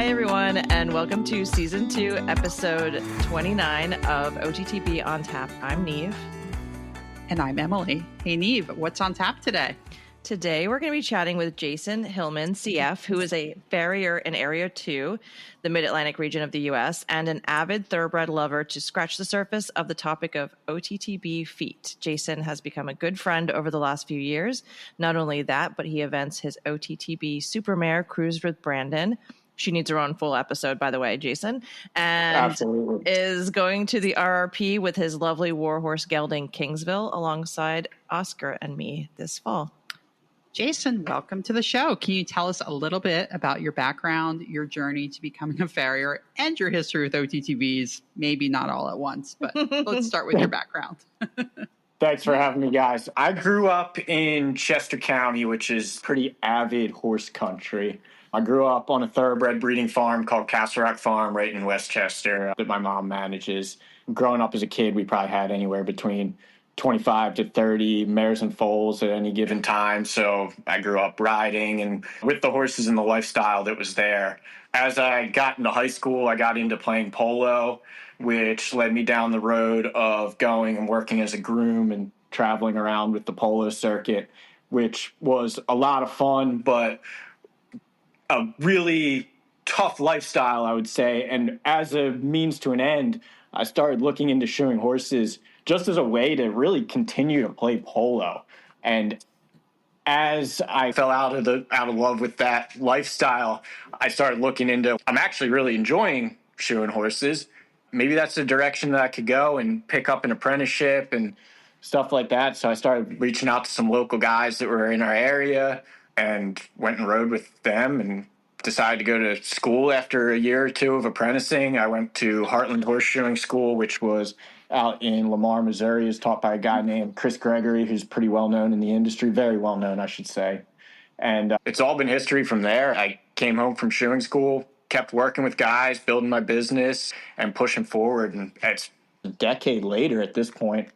Hi, everyone, and welcome to Season 2, Episode 29 of OTTB on Tap. I'm Neve. And I'm Emily. Hey, Neve, what's on tap today? Today, we're going to be chatting with Jason Hillman CF, who is a farrier in Area 2, the Mid-Atlantic region of the U.S., and an avid thoroughbred lover to scratch the surface of the topic of OTTB feet. Jason has become a good friend over the last few years. Not only that, but he events his OTTB supermare Cruisewithbrandon. She needs her own full episode, by the way, Jason. And Absolutely. Is going to the RRP with his lovely warhorse gelding Kingsville alongside Oscar and me this fall. Jason, welcome to the show. Can you tell us a little bit about your background, your journey to becoming a farrier, and your history with OTTBs? Maybe not all at once, but let's start with your background. Thanks for having me, guys. I grew up in Chester County, which is pretty avid horse country. I grew up on a thoroughbred breeding farm called Castle Rock Farm right in Westchester that my mom manages. Growing up as a kid, we probably had anywhere between 25 to 30 mares and foals at any given time. So I grew up riding and with the horses and the lifestyle that was there. As I got into high school, I got into playing polo, which led me down the road of going and working as a groom and traveling around with the polo circuit, which was a lot of fun, but a really tough lifestyle, I would say. And as a means to an end, I started looking into shoeing horses just as a way to really continue to play polo. And as I fell out of love with that lifestyle, I started looking into, I'm actually really enjoying shoeing horses. Maybe that's the direction that I could go and pick up an apprenticeship and stuff like that. So I started reaching out to some local guys that were in our area and went and rode with them and decided to go to school after a year or two of apprenticing. I went to Heartland Horseshoeing School, which was out in Lamar, Missouri. Is taught by a guy named Chris Gregory, who's pretty well known in the industry, very well known, I should say. And it's all been history from there. I came home from shoeing school, kept working with guys, building my business and pushing forward. And it's a decade later at this point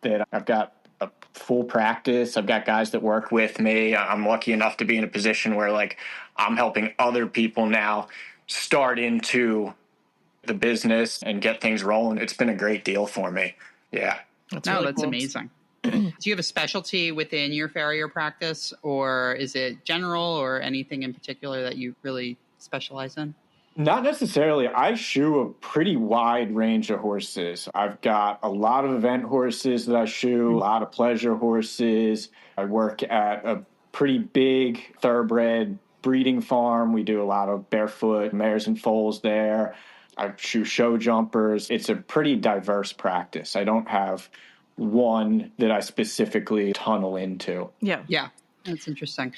that I've got a full practice. I've got guys that work with me. I'm lucky enough to be in a position where like I'm helping other people now start into the business and get things rolling. It's been a great deal for me. Yeah. That's amazing. Do you have a specialty within your farrier practice, or is it general or anything in particular that you really specialize in? Not necessarily. I shoe a pretty wide range of horses. I've got a lot of event horses that I shoe, a lot of pleasure horses. I work at a pretty big thoroughbred breeding farm. We do a lot of barefoot mares and foals there. I shoe show jumpers. It's a pretty diverse practice. I don't have one that I specifically tunnel into. Yeah, that's interesting.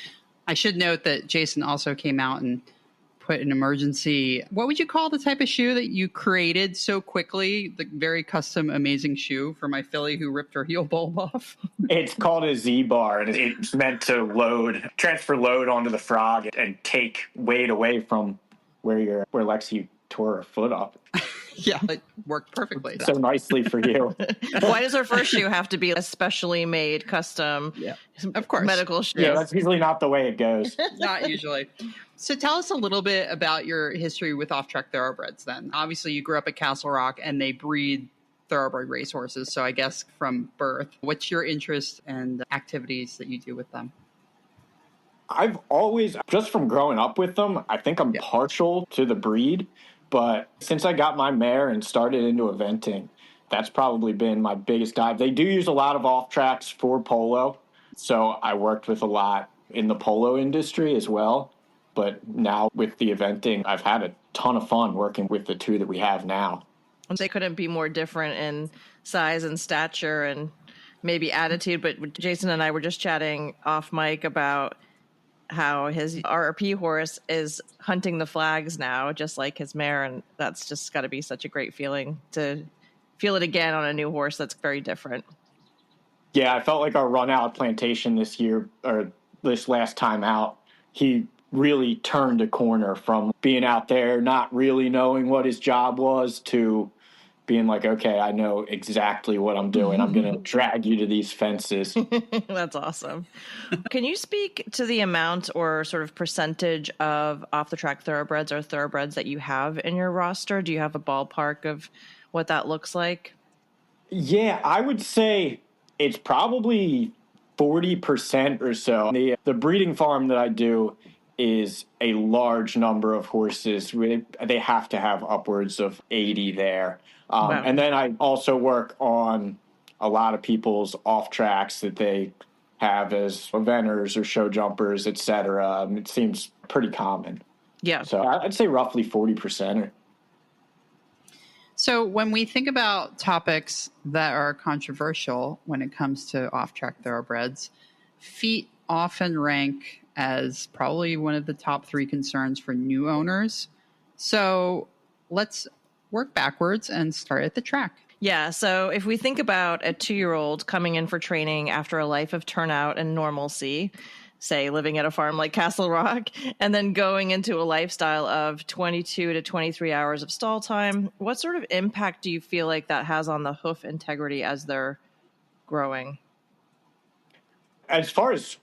I should note that Jason also came out and put an emergency, what would you call the type of shoe that you created so quickly? The very custom, amazing shoe for my filly who ripped her heel bulb off. It's called a Z-bar, and it's meant to transfer load onto the frog and take weight away from where Lexi tore her foot up. Yeah, it worked perfectly. So nicely for you. Why does our first shoe have to be a specially made, custom, of course, medical shoe? Yeah, that's usually not the way it goes. Not usually. So tell us a little bit about your history with off-track thoroughbreds then. Obviously, you grew up at Castle Rock, and they breed thoroughbred racehorses. So I guess from birth, what's your interest and activities that you do with them? I've always, just from growing up with them, I think I'm partial to the breed. But since I got my mare and started into eventing, that's probably been my biggest dive. They do use a lot of off-tracks for polo. So I worked with a lot in the polo industry as well. But now with the eventing, I've had a ton of fun working with the two that we have now. They couldn't be more different in size and stature and maybe attitude. But Jason and I were just chatting off mic about how his RRP horse is hunting the flags now, just like his mare. And that's just got to be such a great feeling to feel it again on a new horse that's very different. Yeah, I felt like our run out plantation this year, or this last time out, he really turned a corner from being out there, not really knowing what his job was, to being like, okay, I know exactly what I'm doing. I'm going to drag you to these fences. That's awesome. Can you speak to the amount or sort of percentage of off-the-track thoroughbreds or thoroughbreds that you have in your roster? Do you have a ballpark of what that looks like? Yeah, I would say it's probably 40% or so. The breeding farm that I do is a large number of horses. They have to have upwards of 80 there. Wow. And then I also work on a lot of people's off tracks that they have as eventers or show jumpers, et cetera. It seems pretty common. Yeah. So I'd say roughly 40%. So when we think about topics that are controversial when it comes to off-track thoroughbreds, feet often rank as probably one of the top 3 concerns for new owners. So let's work backwards and start at the track. Yeah. So if we think about a 2-year-old coming in for training after a life of turnout and normalcy, say living at a farm like Castle Rock, and then going into a lifestyle of 22 to 23 hours of stall time, what sort of impact do you feel like that has on the hoof integrity as they're growing? As far as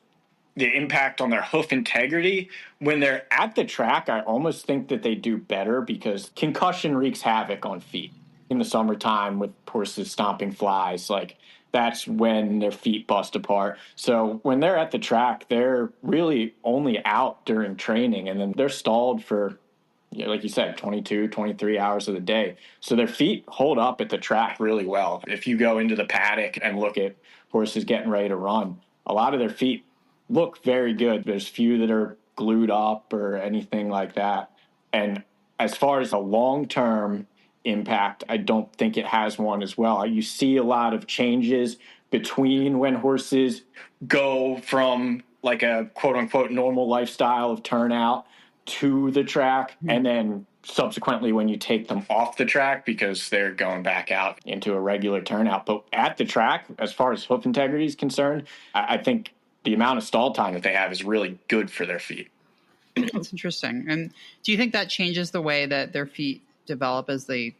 the impact on their hoof integrity, when they're at the track, I almost think that they do better because concussion wreaks havoc on feet. In the summertime with horses stomping flies, like that's when their feet bust apart. So when they're at the track, they're really only out during training, and then they're stalled for, like you said, 22, 23 hours of the day. So their feet hold up at the track really well. If you go into the paddock and look at horses getting ready to run, a lot of their feet look very good. There's few that are glued up or anything like that. And as far as a long-term impact, I don't think it has one as well. You see a lot of changes between when horses go from like a quote unquote normal lifestyle of turnout to the track, and then subsequently when you take them off the track because they're going back out into a regular turnout. But at the track, as far as hoof integrity is concerned, I think the amount of stall time that they have is really good for their feet. That's interesting. And do you think that changes the way that their feet develop as they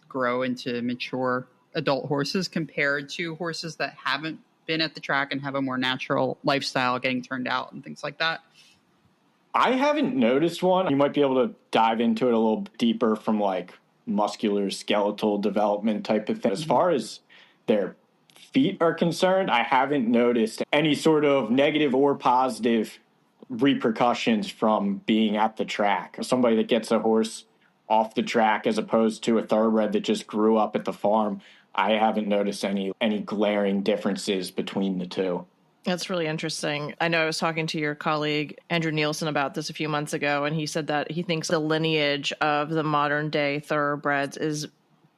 grow into mature adult horses compared to horses that haven't been at the track and have a more natural lifestyle, getting turned out and things like that? I haven't noticed one. You might be able to dive into it a little deeper from like muscular skeletal development type of thing. As far as their feet are concerned, I haven't noticed any sort of negative or positive repercussions from being at the track. Somebody that gets a horse off the track as opposed to a thoroughbred that just grew up at the farm, I haven't noticed any glaring differences between the two. That's really interesting. I know I was talking to your colleague, Andrew Nielsen, about this a few months ago, and he said that he thinks the lineage of the modern day thoroughbreds is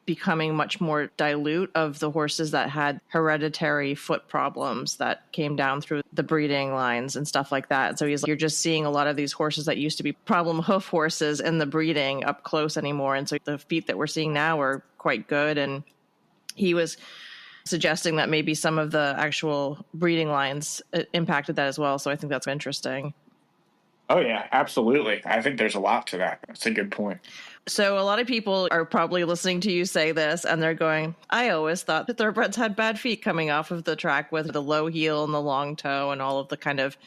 becoming much more dilute of the horses that had hereditary foot problems that came down through the breeding lines and stuff like that. And so he's like, you're just seeing a lot of these horses that used to be problem hoof horses in the breeding up close anymore. And so the feet that we're seeing now are quite good. And he was suggesting that maybe some of the actual breeding lines impacted that as well. So I think that's interesting. Oh, yeah, absolutely. I think there's a lot to that. That's a good point. So a lot of people are probably listening to you say this and they're going, I always thought that thoroughbreds had bad feet coming off of the track with the low heel and the long toe and all of the kind of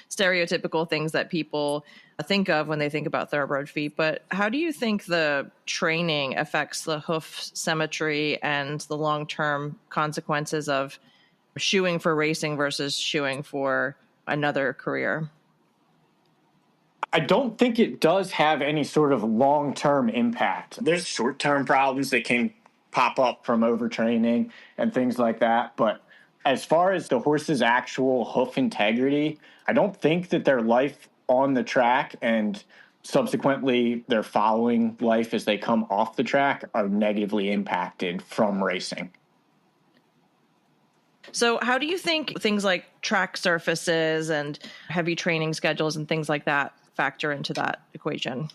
stereotypical things that people think of when they think about thoroughbred feet. But how do you think the training affects the hoof symmetry and the long-term consequences of shoeing for racing versus shoeing for another career? I don't think it does have any sort of long-term impact. There's short-term problems that can pop up from overtraining and things like that. But as far as the horse's actual hoof integrity, I don't think that their life on the track and subsequently their following life as they come off the track are negatively impacted from racing. So how do you think things like track surfaces and heavy training schedules and things like that factor into that equation?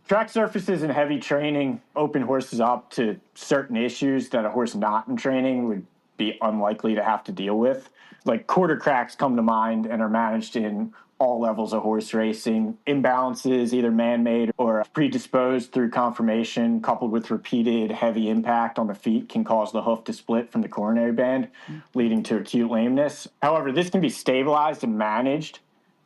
Track surfaces and heavy training open horses up to certain issues that a horse not in training would be unlikely to have to deal with. Like quarter cracks come to mind and are managed in all levels of horse racing. Imbalances, either man-made or predisposed through conformation, coupled with repeated heavy impact on the feet, can cause the hoof to split from the coronary band, leading to acute lameness. However, this can be stabilized and managed,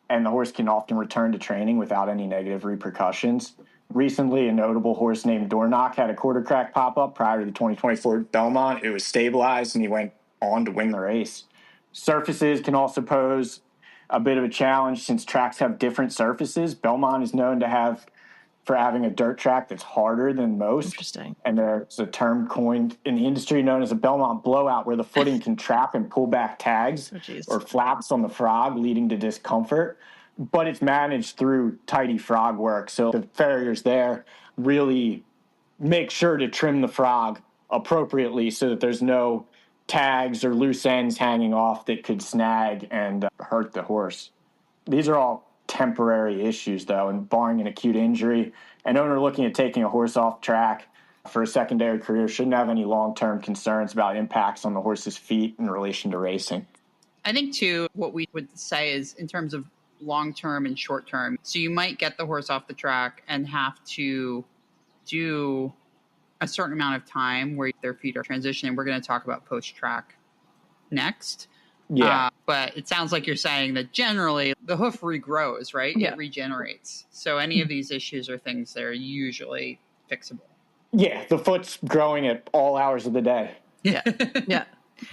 and the horse can often return to training without any negative repercussions. Recently, a notable horse named Dornock had a quarter crack pop up prior to the 2024 Belmont. It was stabilized, and he went on to win the race. Surfaces can also pose a bit of a challenge since tracks have different surfaces. Belmont is known for having a dirt track that's harder than most. Interesting. And there's a term coined in the industry known as a Belmont blowout, where the footing can trap and pull back tags or flaps on the frog, leading to discomfort. But it's managed through tidy frog work. So the farriers there really make sure to trim the frog appropriately so that there's no tags or loose ends hanging off that could snag and hurt the horse. These are all temporary issues, though, and barring an acute injury, an owner looking at taking a horse off track for a secondary career shouldn't have any long-term concerns about impacts on the horse's feet in relation to racing. I think, too, what we would say is in terms of long-term and short-term. So you might get the horse off the track and have to do a certain amount of time where their feet are transitioning. We're going to talk about post-track next. Yeah. But it sounds like you're saying that generally the hoof regrows, right? Yeah. It regenerates. So any of these issues are things that are usually fixable. Yeah, the foot's growing at all hours of the day. Yeah. Yeah.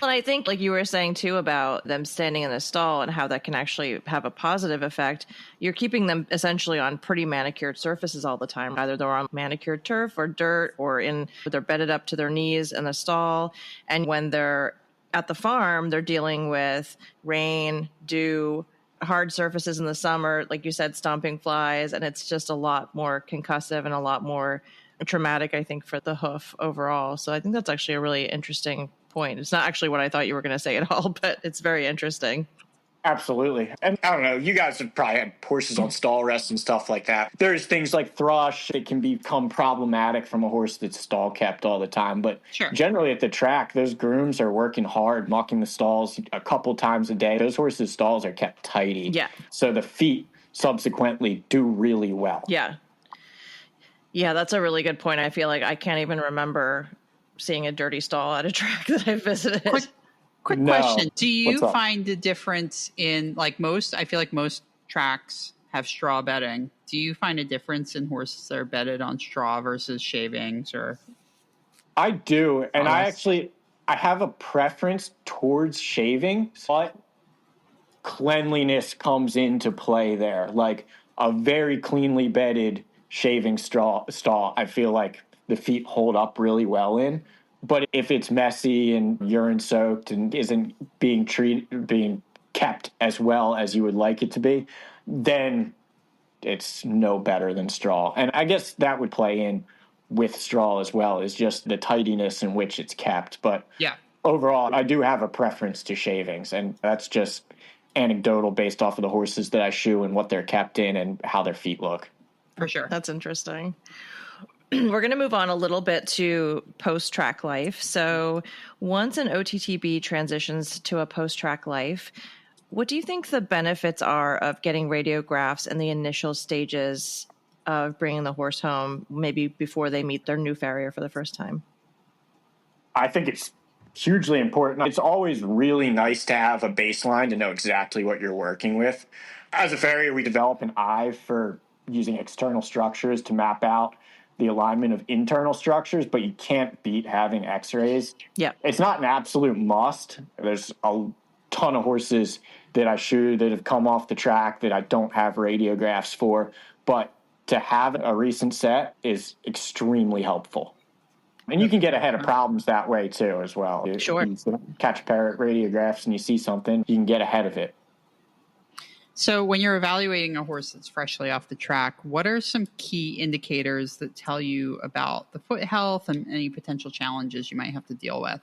And I think, like you were saying, too, about them standing in the stall and how that can actually have a positive effect. You're keeping them essentially on pretty manicured surfaces all the time. Either they're on manicured turf or dirt, or they're bedded up to their knees in the stall. And when they're at the farm, they're dealing with rain, dew, hard surfaces in the summer, like you said, stomping flies. And it's just a lot more concussive and a lot more traumatic, I think, for the hoof overall. So I think that's actually a really interesting point. It's not actually what I thought you were going to say at all, but it's very interesting. Absolutely. And I don't know, you guys have probably had horses on stall rest and stuff like that. There's things like thrush that can become problematic from a horse that's stall kept all the time. But generally at the track, those grooms are working hard, mucking the stalls a couple times a day. Those horses' stalls are kept tidy. Yeah. So the feet subsequently do really well. Yeah. Yeah, that's a really good point. I feel like I can't even remember seeing a dirty stall at a track that I visited. Quick question. Do you find a difference in, like, I feel like most tracks have straw bedding. Do you find a difference in horses that are bedded on straw versus shavings? Or I do. And I have a preference towards shaving, but cleanliness comes into play there. Like a very cleanly bedded shaving stall, I feel like the feet hold up really well in. But if it's messy and urine soaked and isn't being kept as well as you would like it to be, then it's no better than straw. And I guess that would play in with straw as well, is just the tidiness in which it's kept. But overall, I do have a preference to shavings, and that's just anecdotal based off of the horses that I shoe and what they're kept in and how their feet look. For sure. That's interesting. We're going to move on a little bit to post-track life. So once an OTTB transitions to a post-track life, what do you think the benefits are of getting radiographs in the initial stages of bringing the horse home, maybe before they meet their new farrier for the first time? I think it's hugely important. It's always really nice to have a baseline to know exactly what you're working with. As a farrier, we develop an eye for using external structures to map out the alignment of internal structures, but you can't beat having x-rays. Yeah. It's not an absolute must. There's a ton of horses that I shoe that have come off the track that I don't have radiographs for, but to have a recent set is extremely helpful. And you can get ahead of problems that way too as well. Sure. You catch a pair of radiographs and you see something, you can get ahead of it. So when you're evaluating a horse that's freshly off the track, what are some key indicators that tell you about the foot health and any potential challenges you might have to deal with?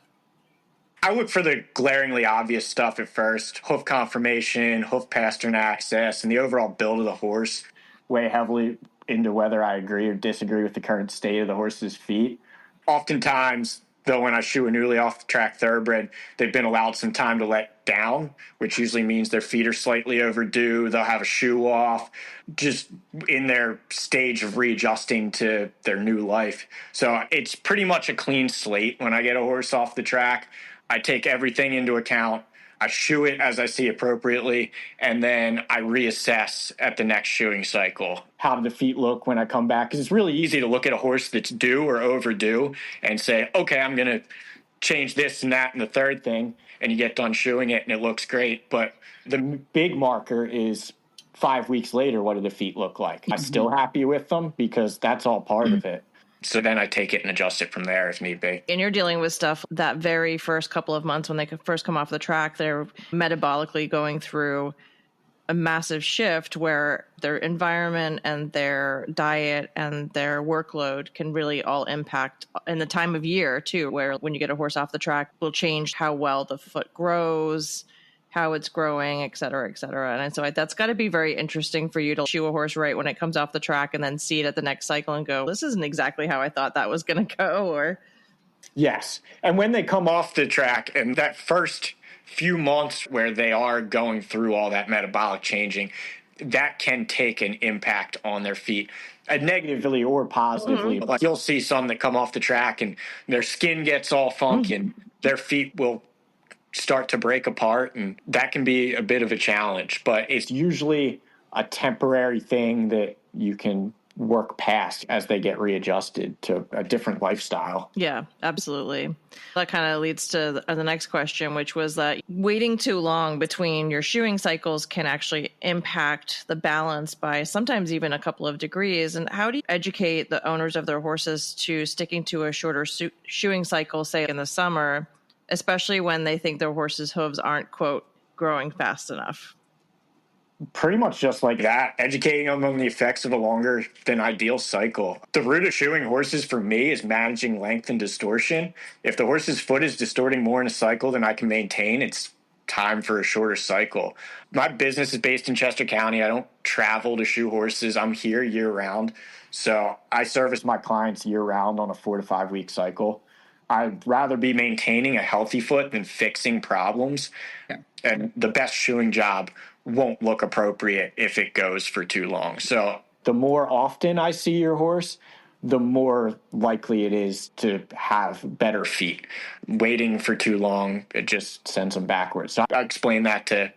I look for the glaringly obvious stuff at first. Hoof conformation, hoof pastern access, and the overall build of the horse weigh heavily into whether I agree or disagree with the current state of the horse's feet. Oftentimes, Though when I shoe a newly off the track thoroughbred, they've been allowed some time to let down, which usually means their feet are slightly overdue. They'll have a shoe off, just in their stage of readjusting to their new life. So it's pretty much a clean slate when I get a horse off the track. I take everything into account. I shoe it as I see appropriately, and then I reassess at the next shoeing cycle. How do the feet look when I come back? Because it's really easy to look at a horse that's due or overdue and say, okay, I'm going to change this and that and the third thing, and you get done shoeing it and it looks great. But the big marker is 5 weeks later, what do the feet look like? I'm still happy with them because that's all part of it. So then I take it and adjust it from there if need be. And you're dealing with stuff that very first couple of months when they first come off the track, they're metabolically going through a massive shift where their environment and their diet and their workload can really all impact, in the time of year too, where when you get a horse off the track will change how well the foot grows, how it's growing, et cetera, et cetera. And so that's got to be very interesting for you to shoe a horse right when it comes off the track and then see it at the next cycle and go, this isn't exactly how I thought that was going to go. Or yes. And when they come off the track and that first few months where they are going through all that metabolic changing, that can take an impact on their feet, negatively or positively. Like you'll see some that come off the track and their skin gets all funky and their feet will start to break apart, and that can be a bit of a challenge, but it's usually a temporary thing that you can work past as they get readjusted to a different lifestyle. Yeah, absolutely. That kind of leads to the next question, which was that waiting too long between your shoeing cycles can actually impact the balance by sometimes even a couple of degrees. And how do you educate the owners of their horses to sticking to a shorter shoeing cycle, say in the summer, especially when they think their horse's hooves aren't, quote, growing fast enough? Pretty much just like that, educating them on the effects of a longer than ideal cycle. The root of shoeing horses for me is managing length and distortion. If the horse's foot is distorting more in a cycle than I can maintain, it's time for a shorter cycle. My business is based in Chester County. I don't travel to shoe horses. I'm here year round. So I service my clients year round on a 4 to 5 week cycle. I'd rather be maintaining a healthy foot than fixing problems. Yeah. And the best shoeing job won't look appropriate if it goes for too long. So the more often I see your horse, the more likely it is to have better feet. Waiting for too long, it just sends them backwards. So I explain that to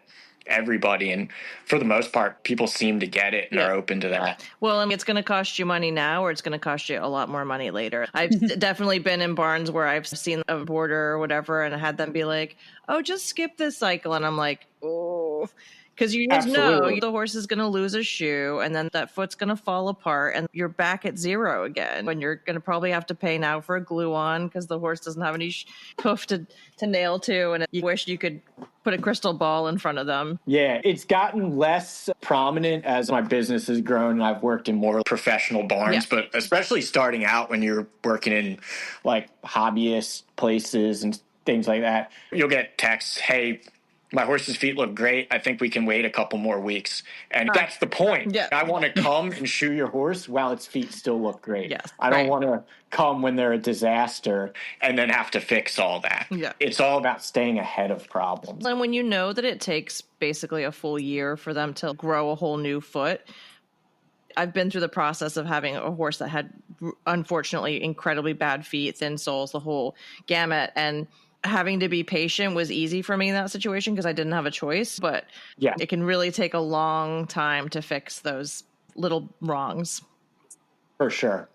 everybody, and for the most part, people seem to get it and are open to that. Well, I mean, it's going to cost you money now, or it's going to cost you a lot more money later. I've definitely been in barns where I've seen a boarder or whatever and had them be like, oh, just skip this cycle. And I'm like, oh, because you just know the horse is going to lose a shoe and then that foot's going to fall apart and you're back at zero again. When you're going to probably have to pay now for a glue-on because the horse doesn't have any hoof to nail to, and you wish you could put a crystal ball in front of them. Yeah, it's gotten less prominent as my business has grown and I've worked in more professional barns, but especially starting out when you're working in like hobbyist places and things like that, you'll get texts, hey, my horse's feet look great. I think we can wait a couple more weeks. And that's the point. Yeah. I want to come and shoe your horse while its feet still look great. Yes. I don't want to come when they're a disaster and then have to fix all that. Yeah. It's all about staying ahead of problems. And when you know that it takes basically a full year for them to grow a whole new foot, I've been through the process of having a horse that had, unfortunately, incredibly bad feet, thin soles, the whole gamut. And having to be patient was easy for me in that situation because I didn't have a choice, but it can really take a long time to fix those little wrongs. For sure.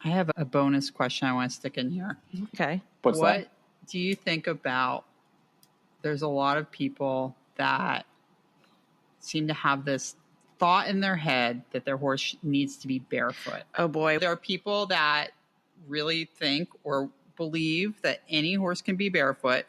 I have a bonus question I want to stick in here. Okay. What do you think about, there's a lot of people that seem to have this thought in their head that their horse needs to be barefoot. Oh boy. There are people that really think or believe that any horse can be barefoot.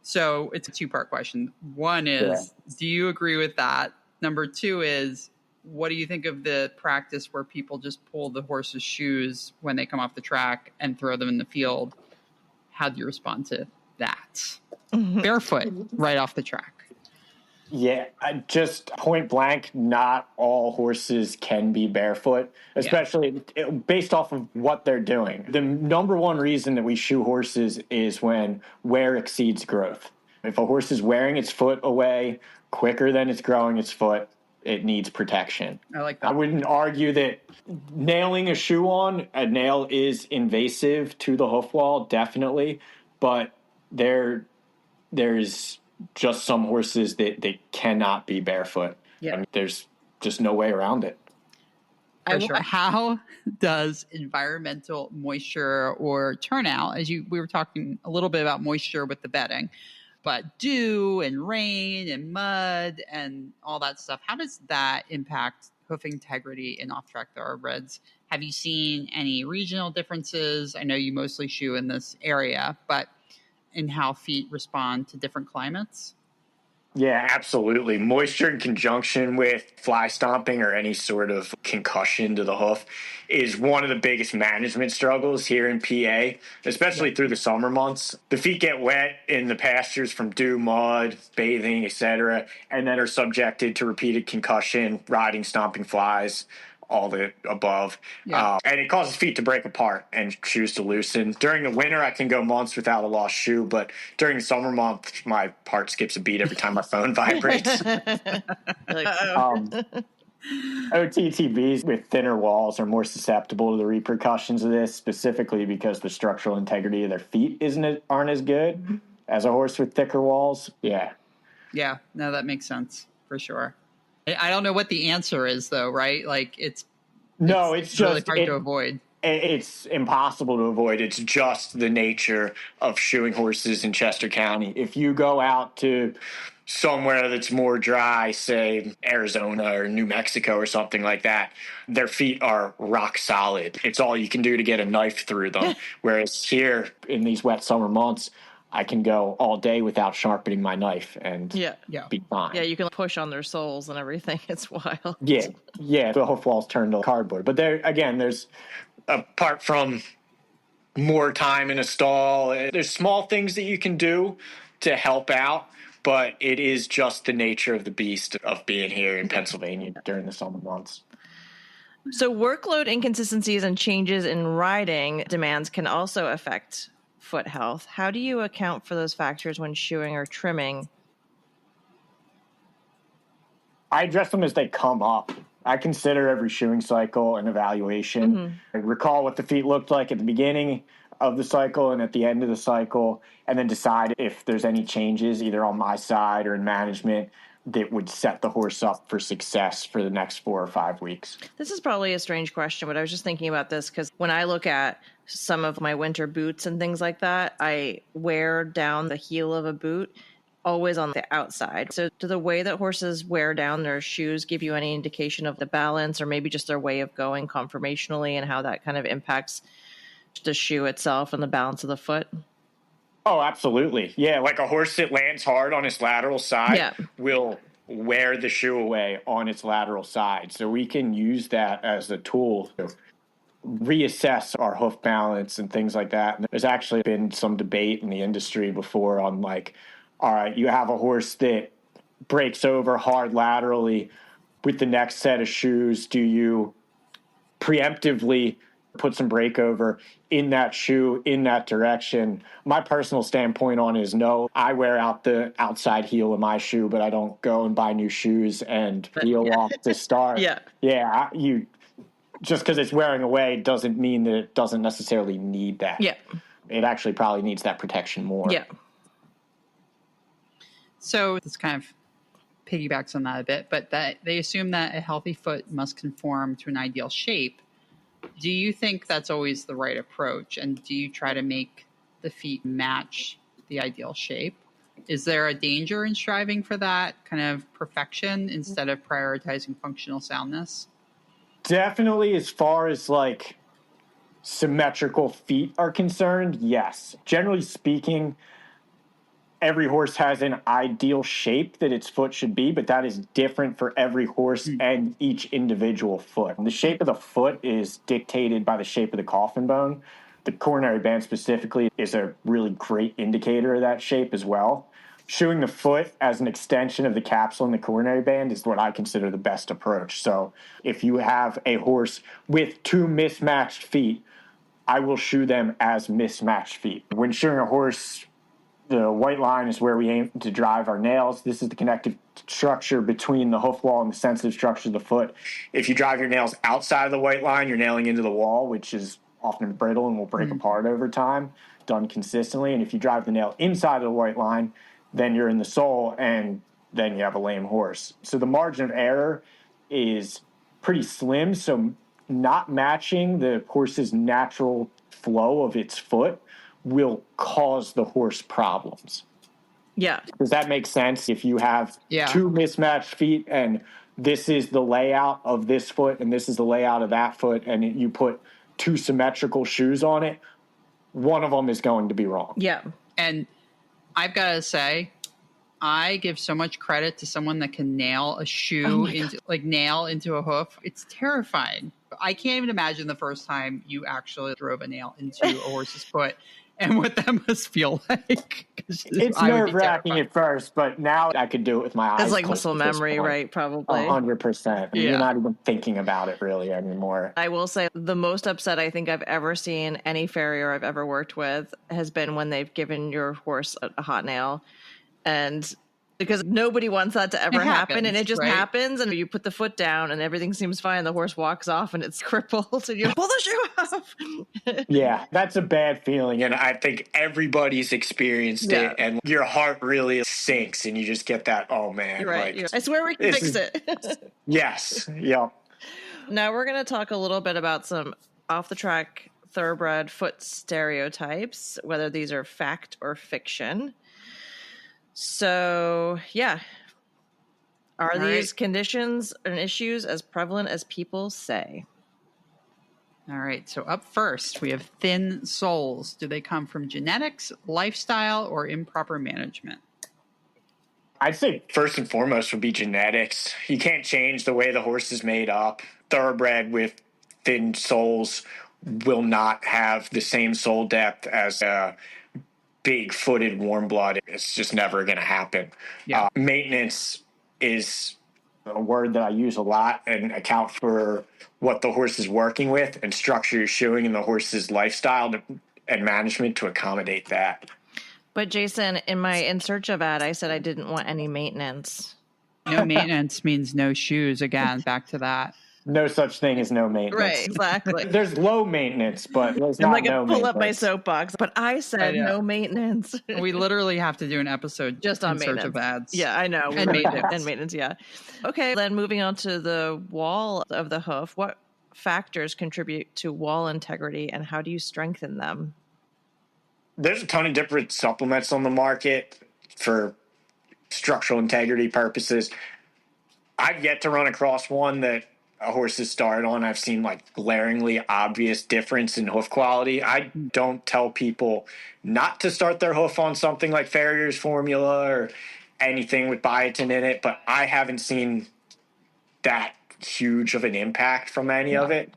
So it's a two-part question. One is, do you agree with that? Number two is, what do you think of the practice where people just pull the horse's shoes when they come off the track and throw them in the field? How do you respond to that? Barefoot right off the track. Yeah, just point blank, not all horses can be barefoot, especially based off of what they're doing. The number one reason that we shoe horses is when wear exceeds growth. If a horse is wearing its foot away quicker than it's growing its foot, it needs protection. I like that. I wouldn't argue that nailing a shoe on, a nail is invasive to the hoof wall, definitely, but there's just some horses that they cannot be barefoot. Yeah. I mean, there's just no way around it. For sure. How does environmental moisture or turnout, we were talking a little bit about moisture with the bedding, but dew and rain and mud and all that stuff, how does that impact hoof integrity in off-track thoroughbreds? Have you seen any regional differences? I know you mostly shoe in this area, but in how feet respond to different climates? Yeah, absolutely. Moisture in conjunction with fly stomping or any sort of concussion to the hoof is one of the biggest management struggles here in PA, especially through the summer months. The feet get wet in the pastures from dew, mud, bathing, etc., and then are subjected to repeated concussion, riding, stomping flies, all the above. And it causes feet to break apart and shoes to loosen. During the winter, I can go months without a lost shoe, but during the summer month, my heart skips a beat every time my phone vibrates. OTTBs with thinner walls are more susceptible to the repercussions of this, specifically because the structural integrity of their feet aren't as good as a horse with thicker walls. Yeah, no, that makes sense for sure. I don't know what the answer is, though, right? Like, it's just really hard to avoid. It's impossible to avoid. It's just the nature of shoeing horses in Chester County. If you go out to somewhere that's more dry, say Arizona or New Mexico or something like that, their feet are rock solid. It's all you can do to get a knife through them. Whereas here in these wet summer months, I can go all day without sharpening my knife and be fine. Yeah, you can push on their soles and everything. It's wild. Yeah, the hoof walls turn to cardboard. But there's apart from more time in a stall, there's small things that you can do to help out, but it is just the nature of the beast of being here in Pennsylvania during the summer months. So workload inconsistencies and changes in riding demands can also affect foot health. How do you account for those factors when shoeing or trimming? I address them as they come up. I consider every shoeing cycle an evaluation. I recall what the feet looked like at the beginning of the cycle and at the end of the cycle, and then decide if there's any changes either on my side or in management that would set the horse up for success for the next 4 or 5 weeks. This is probably a strange question, but I was just thinking about this because when I look at some of my winter boots and things like that, I wear down the heel of a boot always on the outside. So do the way that horses wear down their shoes give you any indication of the balance or maybe just their way of going conformationally and how that kind of impacts the shoe itself and the balance of the foot? Oh, absolutely. Yeah, like a horse that lands hard on its lateral side will wear the shoe away on its lateral side. So we can use that as a tool to reassess our hoof balance and things like that. And there's actually been some debate in the industry before on like, all right, you have a horse that breaks over hard laterally with the next set of shoes. Do you preemptively put some breakover in that shoe in that direction? My personal standpoint on it is no. I wear out the outside heel of my shoe, but I don't go and buy new shoes and peel off to start. You just because it's wearing away doesn't mean that it doesn't necessarily need that. It actually probably needs that protection more. So this kind of piggybacks on that a bit, but that they assume that a healthy foot must conform to an ideal shape. Do you think that's always the right approach? And do you try to make the feet match the ideal shape? Is there a danger in striving for that kind of perfection instead of prioritizing functional soundness? Definitely, as far as like symmetrical feet are concerned, yes. Generally speaking, every horse has an ideal shape that its foot should be, but that is different for every horse and each individual foot. And the shape of the foot is dictated by the shape of the coffin bone. The coronary band specifically is a really great indicator of that shape as well. shoeing the foot as an extension of the capsule and the coronary band is what I consider the best approach. So if you have a horse with two mismatched feet, I will shoe them as mismatched feet. When shoeing a horse, the white line is where we aim to drive our nails. This is the connective structure between the hoof wall and the sensitive structure of the foot. If you drive your nails outside of the white line, you're nailing into the wall, which is often brittle and will break apart over time, done consistently. And if you drive the nail inside of the white line, then you're in the sole, and then you have a lame horse. So the margin of error is pretty slim. So not matching the horse's natural flow of its foot will cause the horse problems. Yeah. Does that make sense? If you have two mismatched feet and this is the layout of this foot and this is the layout of that foot, and you put two symmetrical shoes on it, one of them is going to be wrong. Yeah. And I've got to say, I give so much credit to someone that can nail a shoe nail into a hoof. It's terrifying. I can't even imagine the first time you actually drove a nail into a horse's foot and what that must feel like. It's nerve-wracking at first, but now I could do it with my eyes. It's like muscle memory, right? Probably. 100%. You're not even thinking about it really anymore. I will say the most upset I think I've ever seen any farrier I've ever worked with has been when they've given your horse a hot nail. And because nobody wants that to ever happen, and it just happens, and you put the foot down and everything seems fine, the horse walks off and it's crippled and you pull the shoe off. Yeah, that's a bad feeling, and I think everybody's experienced it, and your heart really sinks and you just get that, oh man. Right. I swear we can fix it. Yes. Yeah. Now we're going to talk a little bit about some off-the-track thoroughbred foot stereotypes, whether these are fact or fiction. So, are these conditions and issues as prevalent as people say? All right. So up first, we have thin soles. Do they come from genetics, lifestyle, or improper management? I'd say first and foremost would be genetics. You can't change the way the horse is made up. Thoroughbred with thin soles will not have the same sole depth as a big-footed warm blood. It's just never going to happen. Yeah. Maintenance is a word that I use a lot and account for what the horse is working with and structure your shoeing and the horse's lifestyle and management to accommodate that. But Jason, in my in search of ad, I said I didn't want any maintenance. No maintenance means no shoes. Again, back to that. No such thing as no maintenance. Right, exactly. There's low maintenance, but there's not no maintenance. Pull up my soapbox, but I said no maintenance. We literally have to do an episode just on search of ads. Yeah, I know. And maintenance. And maintenance, yeah. Okay, then moving on to the wall of the hoof, what factors contribute to wall integrity and how do you strengthen them? There's a ton of different supplements on the market for structural integrity purposes. I've yet to run across one that a horse is started on. I've seen like glaringly obvious difference in hoof quality. I don't tell people not to start their hoof on something like Farrier's formula or anything with biotin in it, but I haven't seen that huge of an impact from any of it.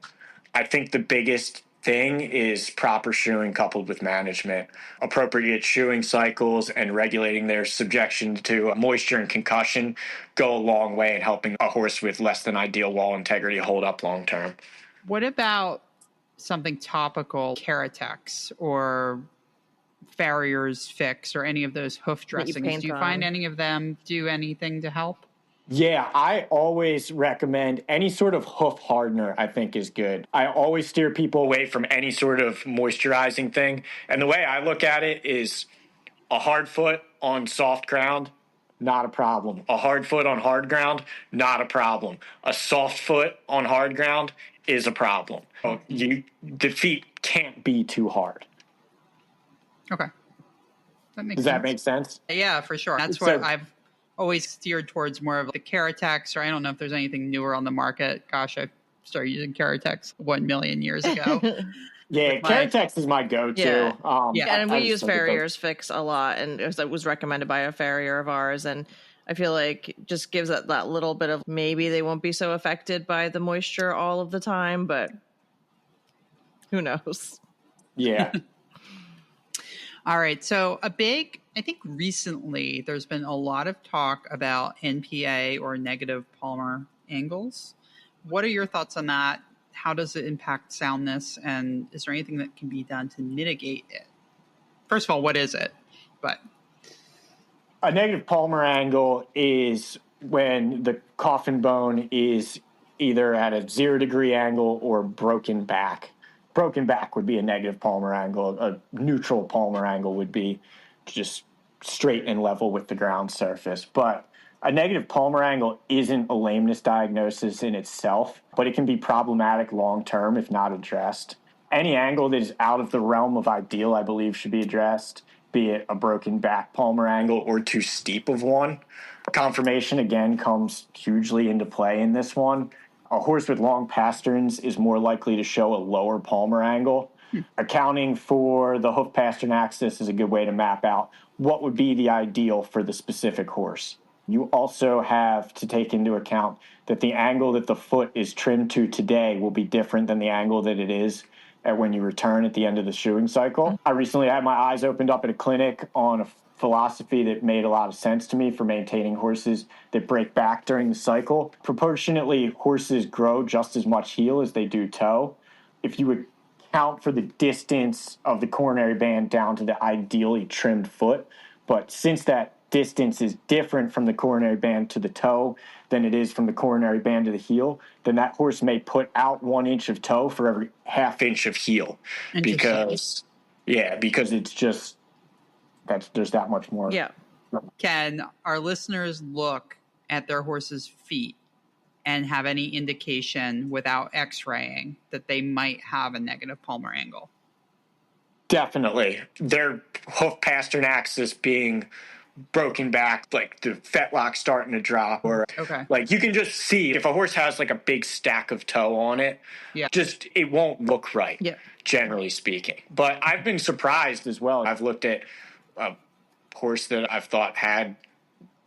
I think the biggest thing is proper shoeing coupled with management. Appropriate shoeing cycles and regulating their subjection to moisture and concussion go a long way in helping a horse with less than ideal wall integrity hold up long term. What about something topical, Keratex or Farrier's Fix or any of those hoof dressings? Do you find any of them do anything to help? Yeah, I always recommend any sort of hoof hardener, I think is good. I always steer people away from any sort of moisturizing thing. And the way I look at it is a hard foot on soft ground, not a problem. A hard foot on hard ground, not a problem. A soft foot on hard ground is a problem. The feet can't be too hard. Okay. Does that make sense? Yeah, for sure. That's what I've always steered towards, more of the Keratex, or I don't know if there's anything newer on the market. Gosh, I started using Keratex 1 million years ago. Yeah, Keratex is my go-to. And we use Farrier's Fix a lot, and it was recommended by a farrier of ours, and I feel like it just gives it that little bit of maybe they won't be so affected by the moisture all of the time, but who knows? Yeah. All right. So I think recently there's been a lot of talk about NPA or negative palmar angles. What are your thoughts on that? How does it impact soundness? And is there anything that can be done to mitigate it? First of all, what is it? But a negative palmar angle is when the coffin bone is either at a 0-degree angle or broken back. Broken back would be a negative palmar angle. A neutral palmar angle would be just straight and level with the ground surface. But a negative palmar angle isn't a lameness diagnosis in itself, but it can be problematic long-term if not addressed. Any angle that is out of the realm of ideal, I believe, should be addressed, be it a broken back palmar angle or too steep of one. Conformation, again, comes hugely into play in this one. A horse with long pasterns is more likely to show a lower palmar angle. Accounting for the hoof pastern axis is a good way to map out what would be the ideal for the specific horse. You also have to take into account that the angle that the foot is trimmed to today will be different than the angle that it is when you return at the end of the shoeing cycle. I recently had my eyes opened up at a clinic on a philosophy that made a lot of sense to me for maintaining horses that break back during the cycle. Proportionately, horses grow just as much heel as they do toe. If you would count for the distance of the coronary band down to the ideally trimmed foot, but since that distance is different from the coronary band to the toe than it is from the coronary band to the heel, then that horse may put out 1 inch of toe for every half inch of heel because it's just there's that much more. Yeah. can our listeners look at their horse's feet and have any indication without x-raying that they might have a negative palmar angle? Definitely. Their hoof pastern axis being broken back, like the fetlock starting to drop, or like you can just see if a horse has like a big stack of toe on it, just it won't look right, generally speaking. But I've been surprised as well. I've looked at a horse that I've thought had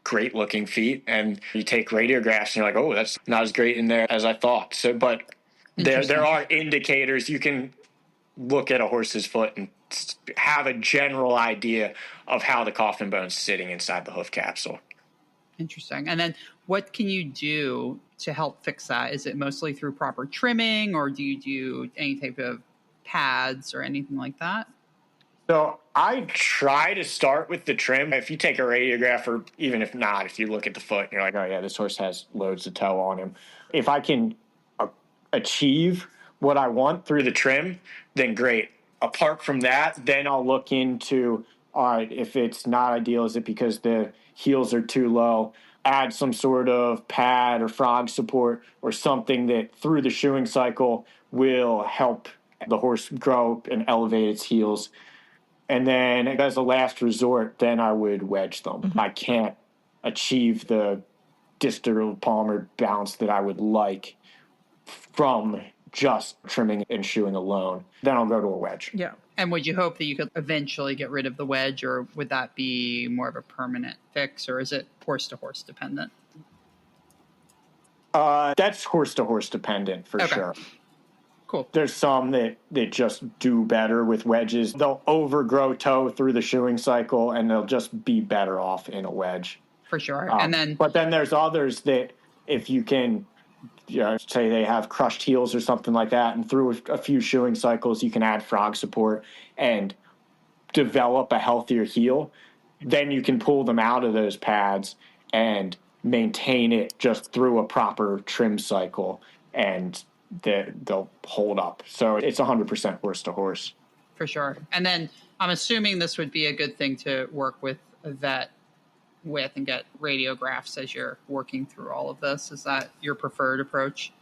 great looking feet, and you take radiographs and you're like, oh, that's not as great in there as I thought. So, but there are indicators. You can look at a horse's foot and have a general idea of how the coffin bone's sitting inside the hoof capsule. Interesting. And then what can you do to help fix that? Is it mostly through proper trimming, or do you do any type of pads or anything like that? So I try to start with the trim. If you take a radiograph, or even if not, if you look at the foot and you're like, oh yeah, this horse has loads of toe on him. If I can achieve what I want through the trim, then great. Apart from that, then I'll look into, all right, if it's not ideal, is it because the heels are too low? Add some sort of pad or frog support or something that through the shoeing cycle will help the horse grow and elevate its heels. And then as a last resort, then I would wedge them. Mm-hmm. I can't achieve the distal palmar bounce that I would like from just trimming and shoeing alone. Then I'll go to a wedge. Yeah. And would you hope that you could eventually get rid of the wedge, or would that be more of a permanent fix, or is it horse to horse dependent? That's horse to horse dependent for sure. Cool. There's some that just do better with wedges. They'll overgrow toe through the shoeing cycle, and they'll just be better off in a wedge. For sure. But then there's others that if you can, say they have crushed heels or something like that, and through a few shoeing cycles, you can add frog support and develop a healthier heel. Then you can pull them out of those pads and maintain it just through a proper trim cycle, and they'll hold up. So it's 100% horse to horse. For sure. And then I'm assuming this would be a good thing to work with a vet with and get radiographs as you're working through all of this. Is that your preferred approach?